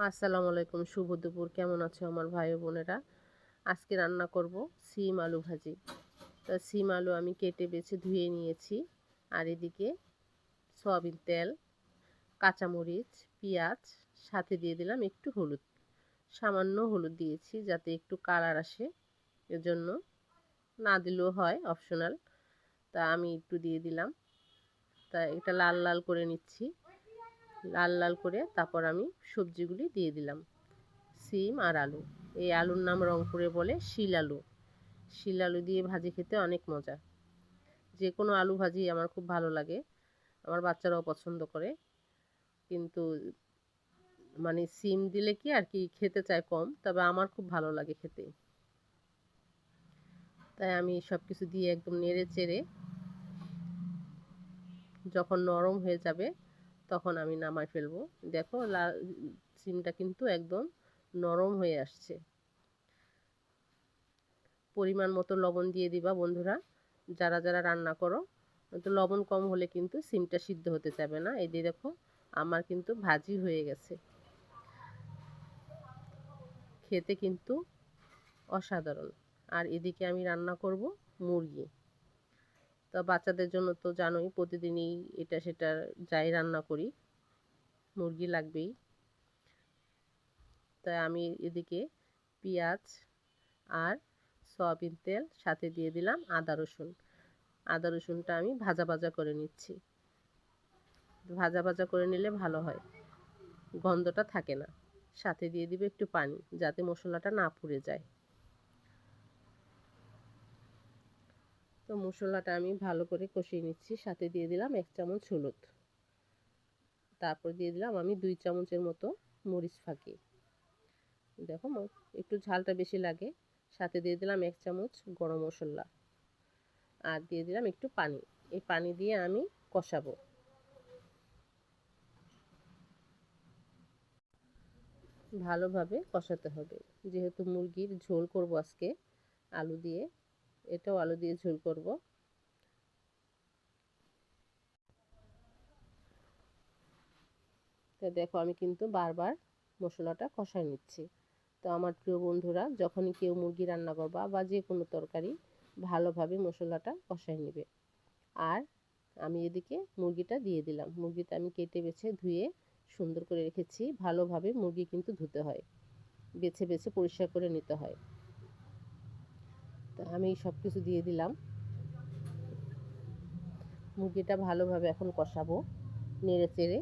আসসালামু আলাইকুম, শুভ দুপুর। কেমন আছো আমার ভাই ও বোনেরা? আজকে রান্না করব সিম আলু ভাজি। তো সিম আলু আমি কেটে বেছে ধুয়ে নিয়েছি। আর এদিকে সয়াবিন তেল, কাঁচামরিচ, পেঁয়াজ, সাথে দিয়ে দিলাম একটু হলুদ। সামান্য হলুদ দিয়েছি যাতে একটু কালার আসে, এজন্য। না দিলেও হয়, অপশনাল। তা আমি একটু দিয়ে দিলাম। তা এটা লাল লাল করে নিচ্ছি। লাল লাল করে তারপর আমি সবজিগুলি দিয়ে দিলাম। সিম আর আলু। এই আলুর নাম রংপুরে বলে শিল আলু। শিল আলু দিয়ে ভাজি খেতে অনেক মজা। যে কোনো আলু ভাজি আমার খুব ভালো লাগে, আমার বাচ্চারাও পছন্দ করে। কিন্তু মানে সিম দিলে কি আর কি খেতে চায় কম, তবে আমার খুব ভালো লাগে খেতে। তাই আমি সব কিছু দিয়ে একদম নেড়ে চেড়ে যখন নরম হয়ে যাবে তখন আমি নামাই ফেলবো। দেখো সিমটা কিন্তু একদম নরম হয়ে আসছে। পরিমাণ মতো লবণ দিয়ে দিবা বন্ধুরা, যারা যারা রান্না করো। তো লবণ কম হলে কিন্তু সিমটা সিদ্ধ হতে যাবে না। এই দিয়ে দেখো আমার কিন্তু ভাজি হয়ে গেছে। খেতে কিন্তু অসাধারণ। আর এদিকে আমি রান্না করব মুরগি। তো বাচ্চাদের জন্য তো জানোই প্রতিদিনই এটা সেটা যাই রান্না করি, মুরগি লাগবেই। তাই আমি এদিকে পেঁয়াজ আর সয়াবিন তেল, সাথে দিয়ে দিলাম আদা রসুন। আদা রসুনটা আমি ভাজা ভাজা করে নিচ্ছি। ভাজা ভাজা করে নিলে ভালো হয়, গন্ধটা থাকে না। সাথে দিয়ে দিবে একটু পানি যাতে মশলাটা না পুড়ে যায়। তো মশলাটা আমি ভালো করে কষিয়ে নিচ্ছি। সাথে দিয়ে দিলাম 1 চামচ হলুদ। তারপর দিয়ে দিলাম আমি 2 চামচের মতো মরিচ ফাঁকি। দেখো একটু ঝালটা বেশি লাগে। সাথে দিয়ে দিলাম 1 চামচ গরম মশলা। আর দিয়ে দিলাম একটু পানি। এই পানি দিয়ে আমি কষাবো। ভালোভাবে কষাতে হবে, যেহেতু মুরগির ঝোল করব আজকে আলু দিয়ে। এটাও আলু দিয়ে ঝোল করব। তো দেখো আমি কিন্তু বারবার মশলাটা কষায় নিচ্ছি। তো আমার প্রিয় বন্ধুরা, যখনই কেউ মুরগি রান্না করবা বা যে কোনো তরকারি, ভালোভাবে মশলাটা কষায় নেবে। আর আমি এদিকে মুরগিটা দিয়ে দিলাম। মুরগিটা আমি কেটে বেছে ধুয়ে সুন্দর করে রেখেছি। ভালোভাবে মুরগি কিন্তু ধুতে হয়, বেছে বেছে পরিষ্কার করে নিতে হয়। তো আমি সব কিছু দিয়ে দিলাম। মুরগিটা ভালোভাবে এখন কষাবো নেড়ে চেড়ে।